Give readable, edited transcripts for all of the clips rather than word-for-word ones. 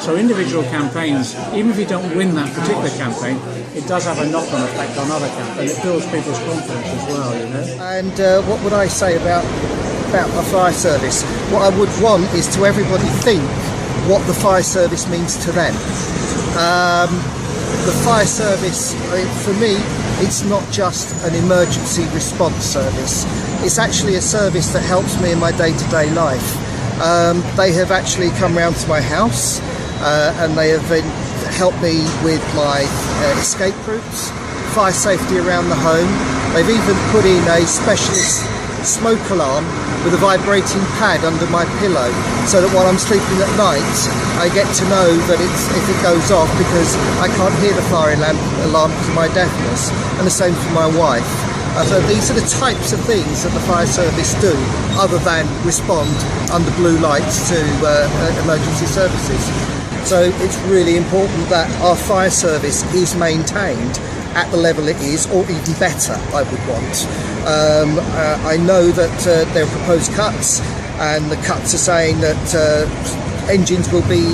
So individual campaigns, even if you don't win that particular campaign, it does have a knock-on effect on other campaigns. It builds people's confidence as well, you know. And what would I say about the fire service? What I would want is to everybody think what the fire service means to them. The fire service, for me, it's not just an emergency response service. It's actually a service that helps me in my day-to-day life. They have actually come round to my house and they have helped me with my escape routes, fire safety around the home. They've even put in a specialist smoke alarm with a vibrating pad under my pillow, so that while I'm sleeping at night I get to know that if it goes off, because I can't hear the fire alarm because of my deafness, and the same for my wife. So these are the types of things that the fire service do, other than respond under blue lights to emergency services. So it's really important that our fire service is maintained at the level it is, or even better, I would want. I know that there are proposed cuts, and the cuts are saying that engines will be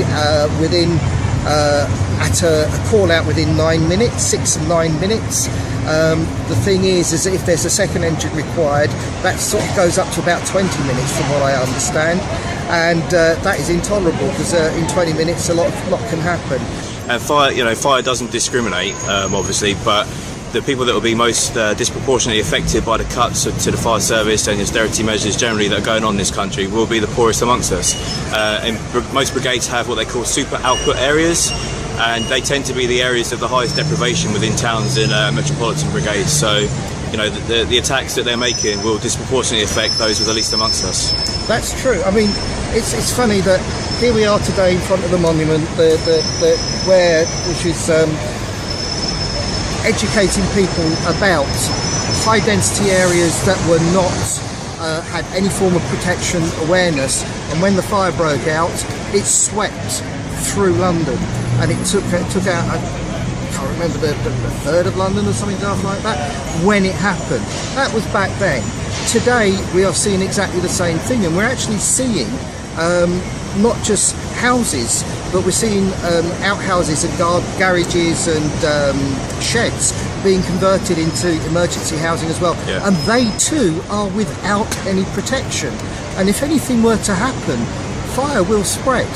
within at a call out within 9 minutes, 6 and 9 minutes. The thing is that if there's a second engine required, that sort of goes up to about 20 minutes from what I understand, and that is intolerable, because in 20 minutes a lot can happen. And fire doesn't discriminate, obviously, but the people that will be most disproportionately affected by the cuts to the fire service and austerity measures generally that are going on in this country will be the poorest amongst us. And most brigades have what they call super output areas, and they tend to be the areas of the highest deprivation within towns in metropolitan brigades. So, the attacks that they're making will disproportionately affect those with the least amongst us. That's true. I mean, it's funny that here we are today in front of the monument, which is educating people about high density areas that were not had any form of protection awareness, and when the fire broke out, it swept through London, and it took out, I can't remember, the third of London or something like that when it happened. That was back then. Today we are seeing exactly the same thing, and we're actually seeing not just houses, but we're seeing outhouses and garages and sheds being converted into emergency housing as well. Yeah. And they too are without any protection. And if anything were to happen, fire will spread.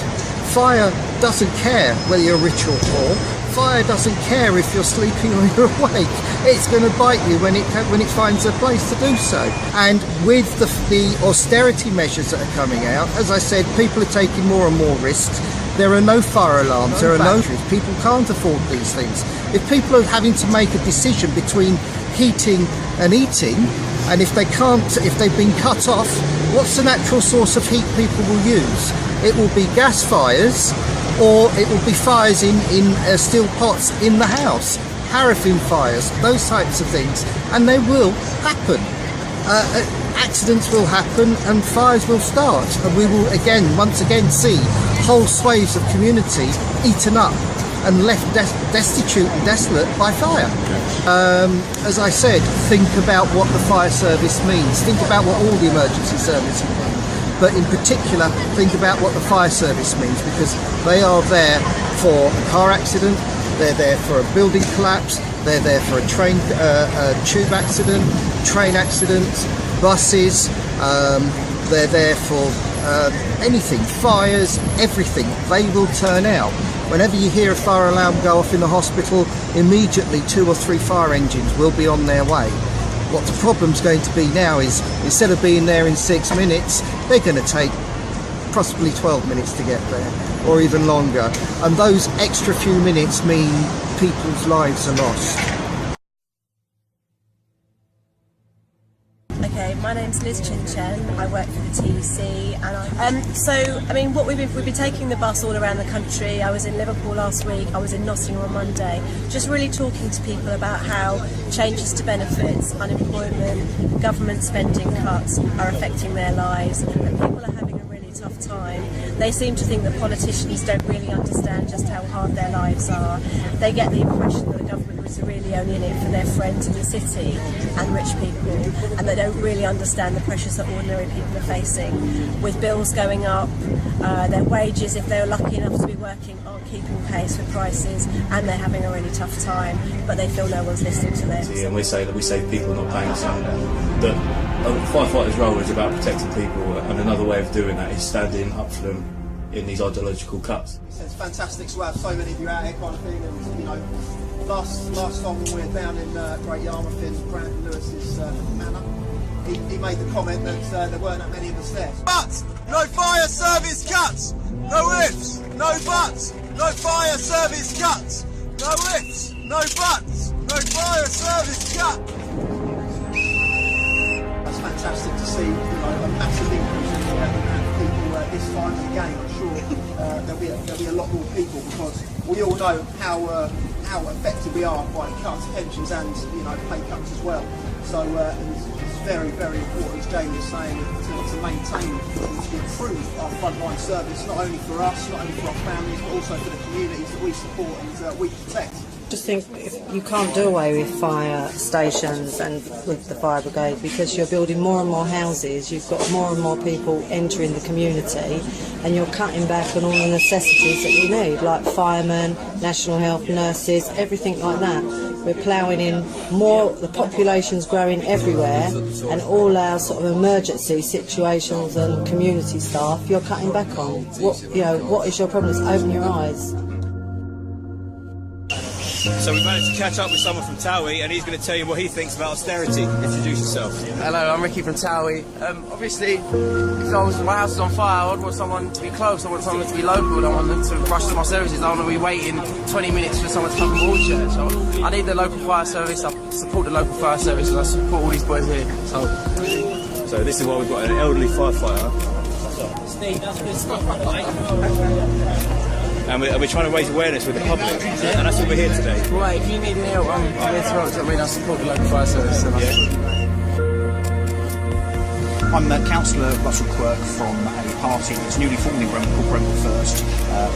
Fire doesn't care whether you're rich or poor. Fire doesn't care if you're sleeping or you're awake. It's going to bite you when it finds a place to do so. And with the austerity measures that are coming out, as I said, people are taking more and more risks. There are no fire alarms, there are no batteries. People can't afford these things. If people are having to make a decision between heating and eating, and if they've been cut off, what's the natural source of heat people will use? It will be gas fires, or it will be fires in steel pots in the house, paraffin fires, those types of things, and they will happen. Accidents will happen and fires will start, and we will once again see whole swathes of community eaten up and left destitute and desolate by fire. As I said, think about what the fire service means, think about what all the emergency services mean. But in particular, think about what the fire service means, because they are there for a car accident, they're there for a building collapse, they're there for a train tube accident, train accidents, buses, they're there for anything, fires, everything. They will turn out. Whenever you hear a fire alarm go off in the hospital, immediately 2 or 3 fire engines will be on their way. What the problem's going to be now is, instead of being there in 6 minutes, they're going to take possibly 12 minutes to get there, or even longer. And those extra few minutes mean people's lives are lost. Okay, my name's Liz Chin-Chen, I work for the TUC, and what we've been taking the bus all around the country. I was in Liverpool last week, I was in Nottingham on Monday, just really talking to people about how changes to benefits, unemployment, government spending cuts are affecting their lives, and people are having a really tough time. They seem to think that politicians don't really understand just how hard their lives are. They get the impression that the government firefighters are really only in it for their friends in the city and rich people, and they don't really understand the pressures that ordinary people are facing, with bills going up, their wages, if they're lucky enough to be working, aren't keeping pace with prices, and they're having a really tough time, but they feel no one's listening to them. And we say that we save people, not banks, and that a firefighter's role is about protecting people, and another way of doing that is standing up for them in these ideological cuts. It's fantastic to have so many of you out here kind of thing, and you know, last time we were down in Great Yarmouth in Brandon Lewis's manor, he made the comment that there weren't that many of us there. But no fire service cuts, no ifs, no buts, no fire service cuts, no ifs, no buts, no fire service cut. That's fantastic to see, you know, a massive increase in the amount of people this time. And again, I'm sure there'll be a lot more people, because we all know how affected we are by cuts, pensions, and you know, pay cuts as well. So it's very, very important, as Jamie was saying, to maintain and to improve our frontline service, not only for us, not only for our families, but also for the communities that we support and we protect. Just think you can't do away with fire stations and with the fire brigade, because you're building more and more houses, you've got more and more people entering the community, and you're cutting back on all the necessities that we need, like firemen, national health, nurses, everything like that. We're ploughing in more, the population's growing everywhere, and all our sort of emergency situations and community staff you're cutting back on. What is your problem? Just open your eyes. So we managed to catch up with someone from Towie, and he's going to tell you what he thinks about austerity. Introduce yourself. Hello, I'm Ricky from Towie. Obviously, if my house is on fire, I'd want someone to be close, I want someone to be local, I don't want them to rush to my services, I don't want to be waiting 20 minutes for someone to come from Broadchurch. So I need the local fire service, I support the local fire service, and I support all these boys here. So this is why we've got an elderly firefighter. And we're trying to raise awareness with the public, and that's what we're here today. Right, if you need any help, I'm here to help. I support the local fire service. I'm Councillor Russell Quirk from a party that's newly formed in Brentwood called Brentwood First,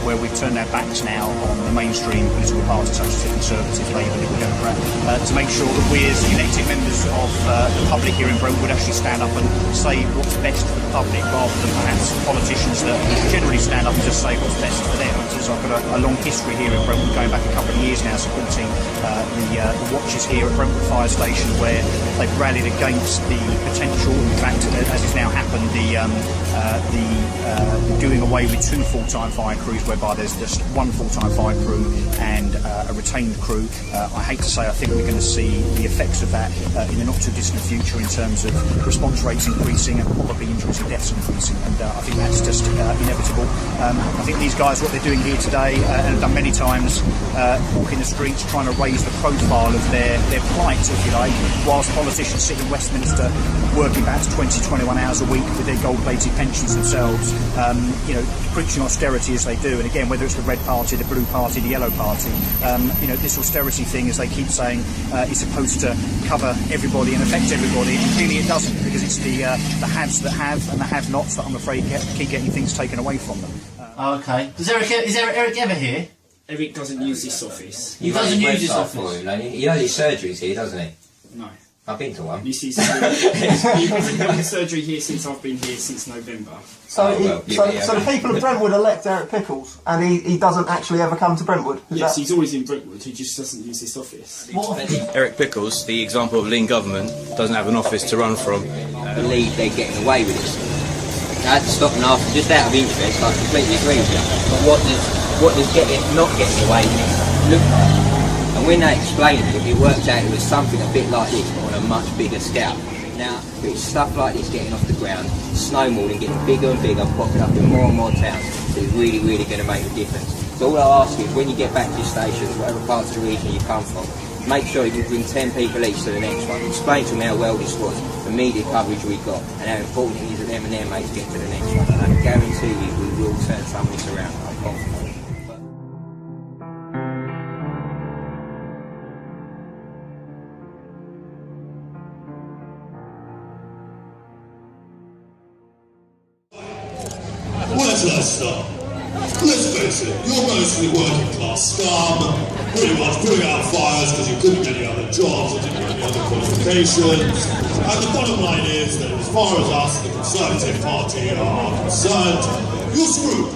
where we've turned our backs now on the mainstream political parties such as the Conservative, Labour, Liberal Democrat, to make sure that we as elected members of the public here in Brentwood actually stand up and say what's best for the public, rather than perhaps politicians that generally stand up and just say what's best for them. So I've got a long history here in Brentwood, going back a couple of years now, supporting the watches here at Brentwood Fire Station, where they've rallied against the potential, in fact, as has now happened, the doing away with 2 full-time fire crews, whereby there's just 1 full-time fire crew and a retained crew. I hate to say, I think we're going to see the effects of that in the not-too-distant future, in terms of response rates increasing and probably injuries and deaths increasing, and I think that's just inevitable. I think these guys, what they're doing here today, and have done many times, walking the streets trying to raise the profile of their plight, if you like, whilst politicians sit in Westminster working perhaps 20-21 hours a week with their gold-plated pensions themselves, preaching austerity as they do. And again, whether it's the Red Party, the Blue Party, the Yellow Party, this austerity thing, as they keep saying, is supposed to cover everybody and affect everybody. And clearly it doesn't, because it's the haves that have and the have-nots that I'm afraid keep getting things taken away from them. Okay. Is Eric ever here? Eric doesn't use this office. He doesn't use this office? He knows his surgery's here, doesn't he? No. I've been to one. He's been having surgery here since I've been here since November. So the people of Brentwood elect Eric Pickles, and he doesn't actually ever come to Brentwood? Yes, he's always in Brentwood, he just doesn't use this office. Eric Pickles, the example of lean government, doesn't have an office to run from. I believe they're getting away with this. I had to stop and ask, just out of interest, I completely agree with you. But what does not getting away with look like? And when they explained it worked out it was something a bit like this, but on a much bigger scale. Now, it's stuff like this getting off the ground, snowballing, getting bigger and bigger, popping up in more and more towns, so it's really, really going to make a difference. So all I ask is, when you get back to your stations, whatever parts of the region you come from, make sure you bring 10 people each to the next one. Explain to them how well this was, the media coverage we got, and how important it is that them and their mates get to the next one. And I can guarantee you we will turn some of this around, I'm confident. Where's that stop? Let's face it, you're mostly working class scum, pretty much putting out fires because you couldn't get any other jobs or didn't get any other qualifications. And the bottom line is that as far as us, the Conservative Party, are concerned, you're screwed.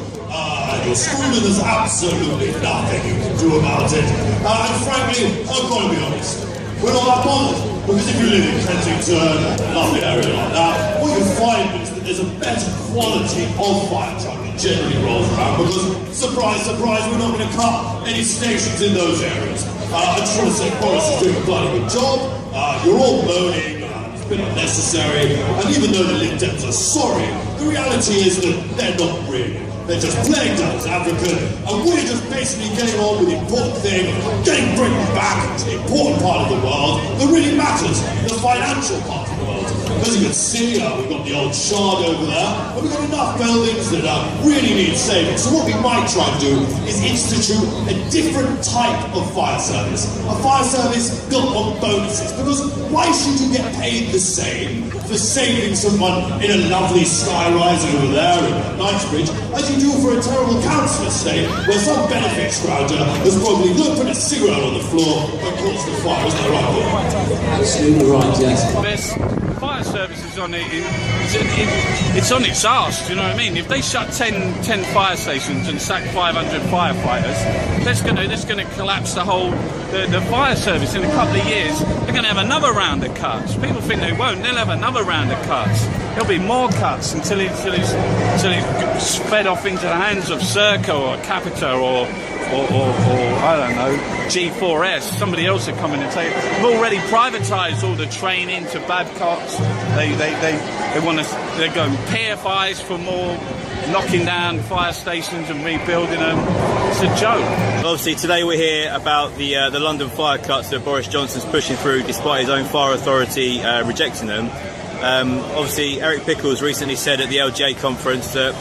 You're screwed and there's absolutely nothing you can do about it. And frankly, I've got to be honest, we're not that bothered. Because if you live in Kensington, a lovely area like that, what you find is that there's a better quality of fire truck that generally rolls around because, surprise, surprise, we're not going to cut any stations in those areas. I just want to say Boris is doing a bloody good job. You're all moaning, it's been unnecessary, and even though the Lib Dems are sorry, the reality is that they're not really. They're just playing devil's advocate, and we're just basically getting on with the important thing of getting Britain back to the important part of the world that really matters, the financial part of the world. As you can see, we've got the old Shard over there, and we've got enough buildings that really need saving. So what we might try and do is institute a different type of fire service. A fire service built on bonuses, because why should you get paid the same for saving someone in a lovely skyrise over there in Knightsbridge as you do for a terrible council estate where some benefit scrounger has probably put a cigarette on the floor and caused the fire? Isn't that right, Paul? Absolutely right, yes. The fire service is on it's on its arse, do you know what I mean? If they shut 10 fire stations and sack 500 firefighters, that's going to collapse the whole the fire service. In a couple of years, they're going to have another round of cuts. People think they won't, they'll have another round of cuts. There'll be more cuts until it's fed off into the hands of Serco or Capita or I don't know, G4S. Somebody else will come in and say, we've already privatised all the training to Babcocks. They're going PFIs for more, knocking down fire stations and rebuilding them. It's a joke. Obviously today we're here about the London fire cuts that Boris Johnson's pushing through despite his own fire authority rejecting them. Obviously Eric Pickles recently said at the LGA conference that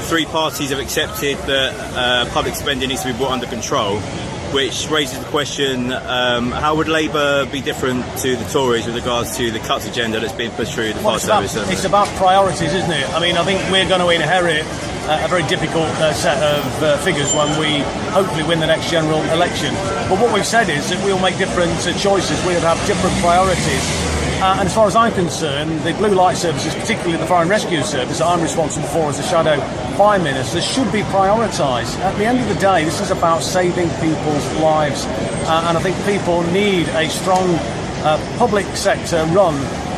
3 parties have accepted that public spending needs to be brought under control, which raises the question, how would Labour be different to the Tories with regards to the cuts agenda that's being pushed through the fire service? It's about priorities, isn't it? I mean, I think we're going to inherit a very difficult set of figures when we hopefully win the next general election. But what we've said is that we'll make different choices, we'll have different priorities. And as far as I'm concerned, the Blue Light Services, particularly the Fire and Rescue Service that I'm responsible for as a Shadow Fire Minister, should be prioritised. At the end of the day, this is about saving people's lives. And I think people need a strong public sector run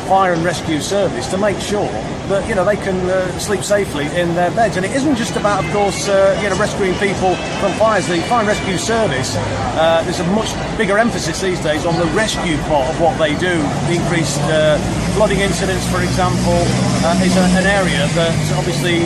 fire and rescue service to make sure that they can sleep safely in their beds. And it isn't just about, of course, rescuing people from fires. The fire and rescue service, there's a much bigger emphasis these days on the rescue part of what they do. The increased flooding incidents, for example, is an area that obviously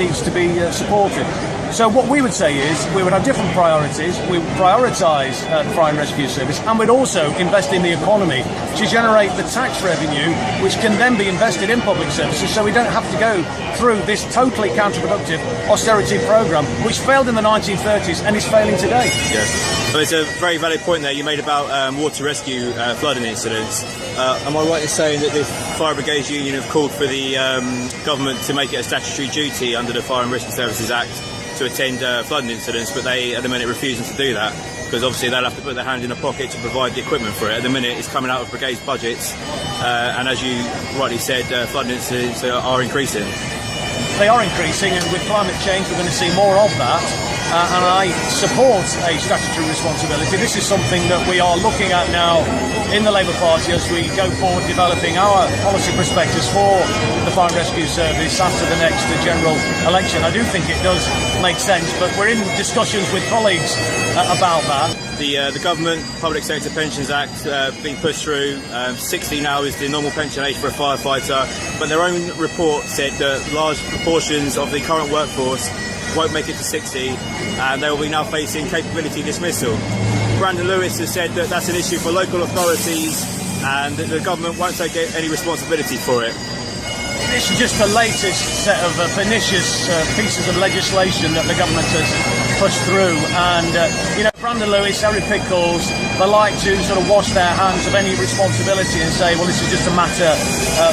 needs to be supported. So what we would say is we would have different priorities. We would prioritise the Fire and Rescue Service, and we'd also invest in the economy to generate the tax revenue, which can then be invested in public services, so we don't have to go through this totally counterproductive austerity programme, which failed in the 1930s and is failing today. Yes. So it's a very valid point there you made about water rescue flooding incidents. Am I right in saying that the Fire Brigades Union have called for the government to make it a statutory duty under the Fire and Rescue Services Act to attend flooding incidents, but they at the minute refusing to do that because obviously they'll have to put their hand in their pocket to provide the equipment for it. At the minute it's coming out of brigades budgets, and as you rightly said, flooding incidents are increasing. They are increasing, and with climate change we're going to see more of that. And I support a statutory responsibility. This is something that we are looking at now in the Labour Party as we go forward developing our policy prospectus for the Fire and Rescue Service after the next general election. I do think it does make sense, but we're in discussions with colleagues about that. The Government Public Sector Pensions Act being pushed through, 60 now is the normal pension age for a firefighter, but their own report said that large proportions of the current workforce won't make it to 60, and they will be now facing capability dismissal. Brandon Lewis has said that that's an issue for local authorities and that the government won't take any responsibility for it. This is just the latest set of pernicious pieces of legislation that the government has pushed through, and Brandon Lewis, Eric Pickles, they like to sort of wash their hands of any responsibility and say, well, this is just a matter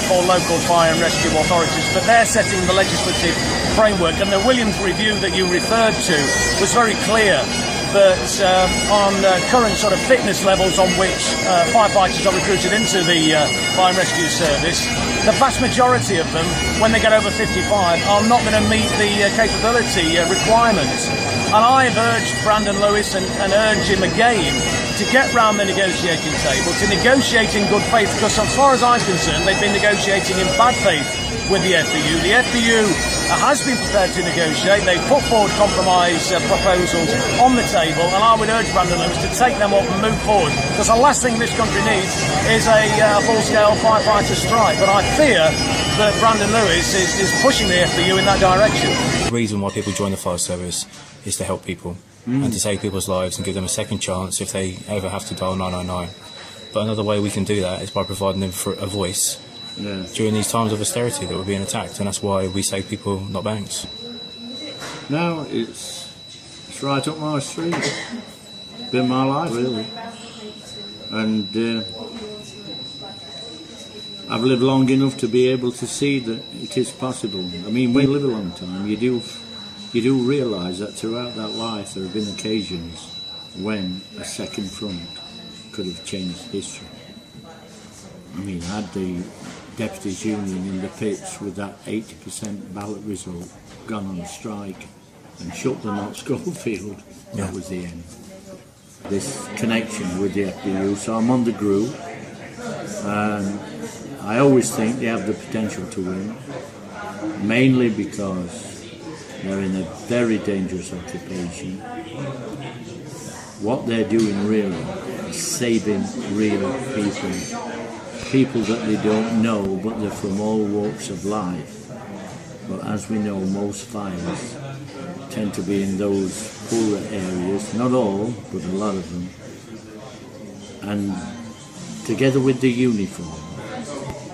for local fire and rescue authorities. But they're setting the legislative framework, and the Williams review that you referred to was very clear that on current sort of fitness levels on which firefighters are recruited into the fire and rescue service, the vast majority of them, when they get over 55, are not going to meet the capability requirements. And I've urged Brandon Lewis and urge him again to get round the negotiating table, to negotiate in good faith, because as far as I'm concerned, they've been negotiating in bad faith with the FBU. The FBU has been prepared to negotiate. They've put forward compromise proposals on the table, and I would urge Brandon Lewis to take them up and move forward, because the last thing this country needs is a full-scale firefighter strike. But I fear that Brandon Lewis is pushing the FBU in that direction. The reason why people join the fire service is to help people and to save people's lives and give them a second chance if they ever have to dial 999. But another way we can do that is by providing them for a voice during these times of austerity that we're being attacked, and that's why we save people, not banks. No, it's right up my street. It's been my life, really. And I've lived long enough to be able to see that it is possible. I mean, when you live a long time, you do realise that throughout that life there have been occasions when a second front could have changed history. I mean, had the Deputies Union in the pits with that 80% ballot result gone on strike and shut them out Schofield, that was the end. This connection with the FBU, so I'm on the group, and I always think they have the potential to win, mainly because they're in a very dangerous occupation. What they're doing really is saving real people that they don't know, but they're from all walks of life. But as we know, most fires tend to be in those poorer areas, not all, but a lot of them. And together with the uniform,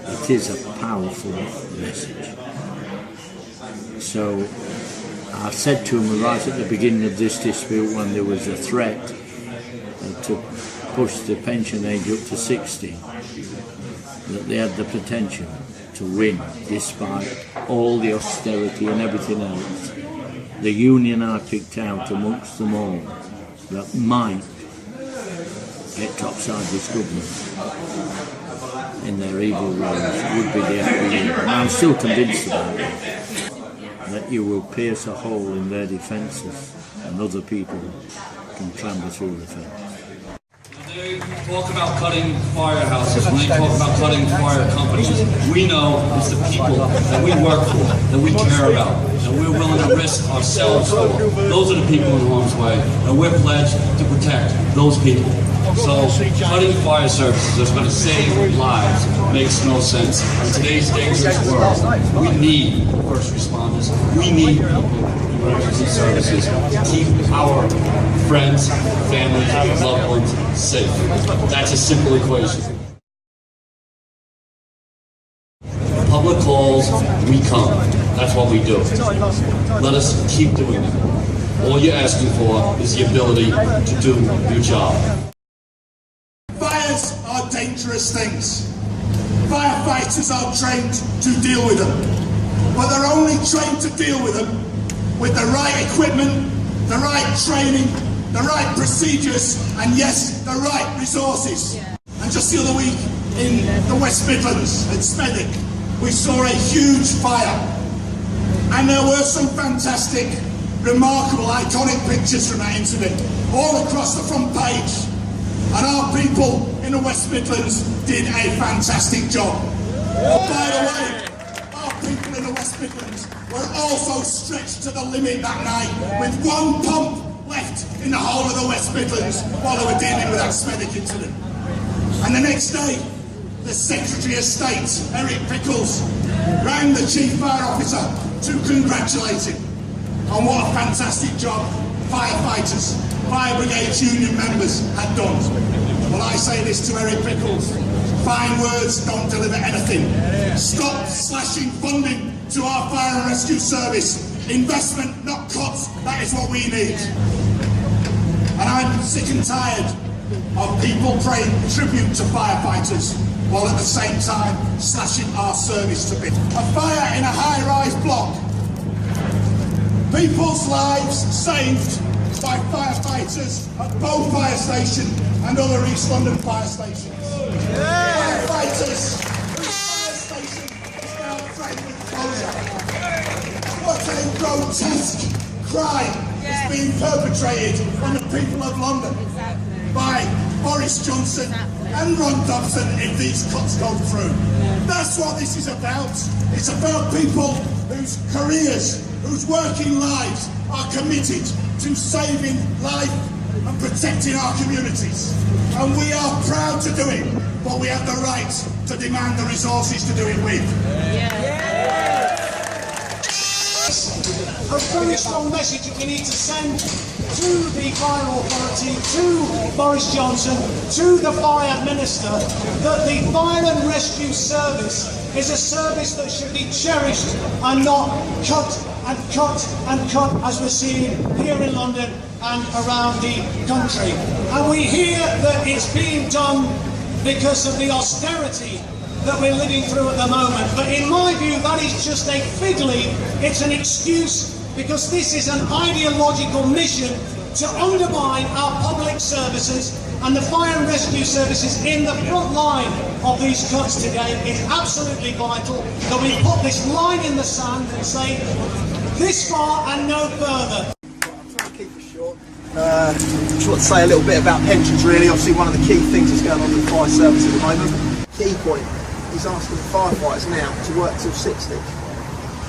it is a powerful message. So I said to him right at the beginning of this dispute, when there was a threat to push the pension age up to 60, that they had the potential to win despite all the austerity and everything else. The union I picked out amongst them all that might get topside this government in their evil ways would be the FBU. And I'm still convinced about it, that you will pierce a hole in their defences and other people can clamber through the fence. When they talk about cutting firehouses, when they talk about cutting fire companies, we know it's the people that we work for, that we care about, that we're willing to risk ourselves for. Those are the people in harm's way, and we're pledged to protect those people. So cutting fire services that's going to save lives makes no sense. In today's dangerous world, we need first responders, we need people in emergency services to keep our friends, families, loved ones safe. That's a simple equation. Public calls, we come. That's what we do. Let us keep doing it. All you're asking for is the ability to do your job. Fires are dangerous things. Firefighters are trained to deal with them, but they're only trained to deal with them with the right equipment, the right training, the right procedures, and yes, the right resources. And just the other week in the West Midlands at Smethwick, we saw a huge fire, and there were some fantastic, remarkable, iconic pictures from that incident all across the front page. And our people in the West Midlands did a fantastic job. By the way, our people in the West Midlands were also stretched to the limit that night with one pump left in the whole of the West Midlands while they were dealing with that Smethwick incident. And the next day, the Secretary of State, Eric Pickles, rang the Chief Fire Officer to congratulate him on what a fantastic job firefighters, Fire Brigades Union members had done. Well, I say this to Eric Pickles: fine words don't deliver anything. Stop slashing funding to our fire and rescue service. Investment, not cuts, that is what we need. And I'm sick and tired of people paying tribute to firefighters while at the same time slashing our service to bits. A fire in a high-rise block. People's lives saved by firefighters at Bow Fire Station and other East London fire stations. Firefighters whose fire station is now threatened with closure. What a grotesque crime is being perpetrated on the people of London by Boris Johnson and Ron Dobson if these cuts go through. That's what this is about. It's about people whose careers, whose working lives are committed to saving life and protecting our communities. And we are proud to do it, but we have the right to demand the resources to do it with. A very strong message that we need to send to the Fire Authority, to Boris Johnson, to the Fire Minister, that the Fire and Rescue Service is a service that should be cherished and not cut and cut and cut as we're seeing here in London and around the country. And we hear that it's being done because of the austerity that we're living through at the moment. But in my view, that is just a fig leaf. It's an excuse because this is an ideological mission to undermine our public services, and the fire and rescue services in the front line of these cuts today. It's absolutely vital that we put this line in the sand and say this far and no further. Keep it short. Just want to say a little bit about pensions really. Obviously one of the key things that's going on in the fire service at the moment. Key point, he's asking firefighters now to work till 60.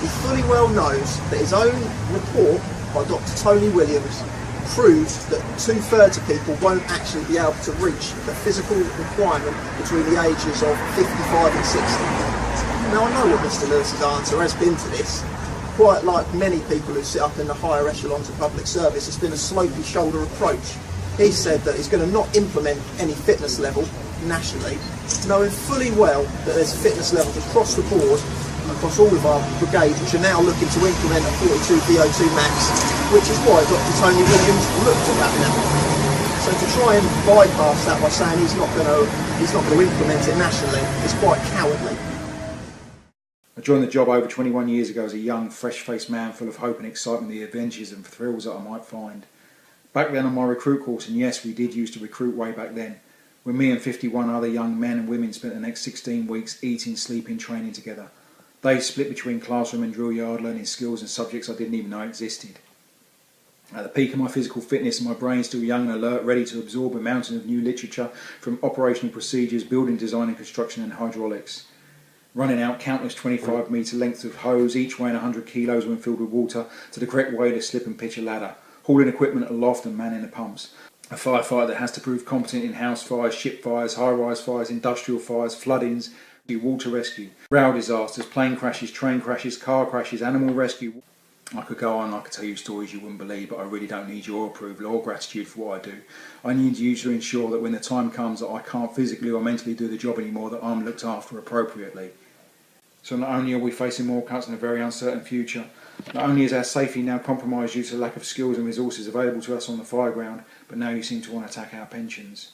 He fully well knows that his own report by Dr. Tony Williams proves that 2/3 of people won't actually be able to reach the physical requirement between the ages of 55 and 60. Now I know what Mr. Lewis's answer has been to this. Quite like many people who sit up in the higher echelons of public service, it's been a slopey shoulder approach. He said that he's going to not implement any fitness level nationally, knowing fully well that there's fitness levels across the board, across all of our brigades, which are now looking to implement a 42 VO2 max, which is why Dr. Tony Williams looked at that level. So to try and bypass that by saying he's not going to implement it nationally is quite cowardly. I joined the job over 21 years ago as a young, fresh-faced man full of hope and excitement, the adventures and thrills that I might find. Back then on my recruit course, and yes, we did used to recruit way back then, when me and 51 other young men and women spent the next 16 weeks eating, sleeping, training together. They split between classroom and drill yard, learning skills and subjects I didn't even know existed. At the peak of my physical fitness and my brain still young and alert, ready to absorb a mountain of new literature from operational procedures, building design and construction and hydraulics. Running out countless 25-metre lengths of hose, each weighing 100 kilos when filled with water, to the correct way to slip and pitch a ladder. Hauling equipment aloft and manning the pumps. A firefighter that has to prove competent in house fires, ship fires, high-rise fires, industrial fires, floodings, water rescue, rail disasters, plane crashes, train crashes, car crashes, animal rescue. I could go on, I could tell you stories you wouldn't believe, but I really don't need your approval or gratitude for what I do. I need you to ensure that when the time comes that I can't physically or mentally do the job anymore, that I'm looked after appropriately. So not only are we facing more cuts in a very uncertain future, not only is our safety now compromised due to the lack of skills and resources available to us on the fire ground, but now you seem to want to attack our pensions.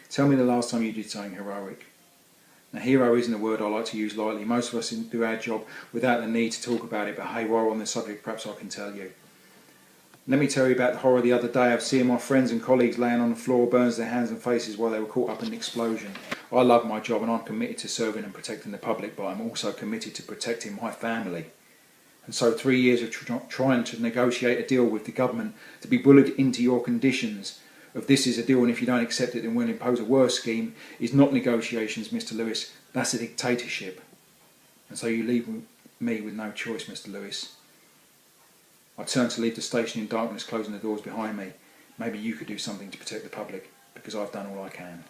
Tell me the last time you did something heroic. Now, hero isn't a word I like to use lightly. Most of us do our job without the need to talk about it, but hey, while we're on the subject, perhaps I can tell you. Let me tell you about the horror the other day of seeing my friends and colleagues laying on the floor, burns their hands and faces while they were caught up in an explosion. I love my job and I'm committed to serving and protecting the public, but I'm also committed to protecting my family. And so 3 years of trying to negotiate a deal with the government to be bullied into your conditions of this is a deal and if you don't accept it then we'll impose a worse scheme is not negotiations, Mr. Lewis. That's a dictatorship. And so you leave me with no choice, Mr. Lewis. I turned to leave the station in darkness, closing the doors behind me. Maybe you could do something to protect the public, because I've done all I can.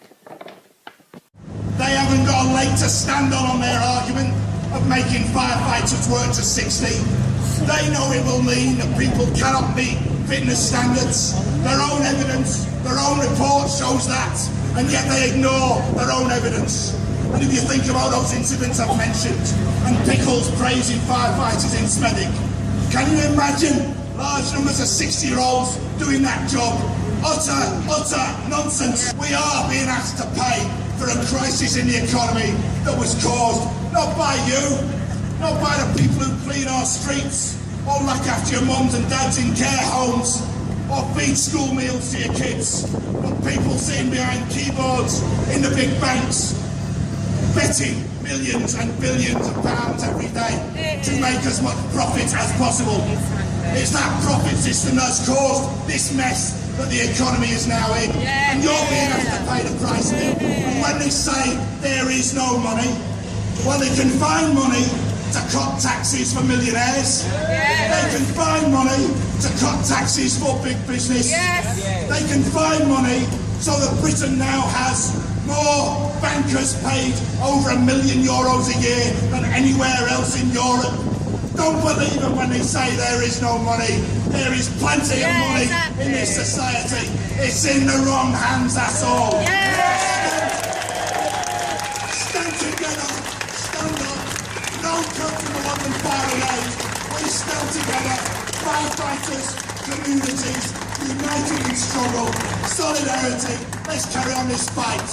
They haven't got a leg to stand on their argument of making firefighters work to 60. They know it will mean that people cannot meet fitness standards. Their own evidence, their own report shows that, and yet they ignore their own evidence. And if you think about those incidents I've mentioned, and Pickles praising firefighters in Smethwick, can you imagine large numbers of 60-year-olds doing that job. Utter nonsense. We are being asked to pay for a crisis in the economy that was caused not by you, not by the people who clean our streets, or look after your mums and dads in care homes, or feed school meals to your kids, but people sitting behind keyboards in the big banks, betting millions and billions of pounds every day to make as much profit as possible. It's that profit system that's caused this mess that the economy is now in, and you're being asked to pay the price of it. And when they say there is no money, well, they can find money to cut taxes for millionaires. They can find money to cut taxes for big business. They can find money so that Britain now has more bankers paid over €1 million a year than anywhere else in Europe. Don't believe them when they say there is no money. There is plenty of money in this society. It's in the wrong hands, that's all. Stand together, stand up. Don't come to the London Fire Brigade. We stand together, firefighters, communities, united in struggle, solidarity. Let's carry on this fight.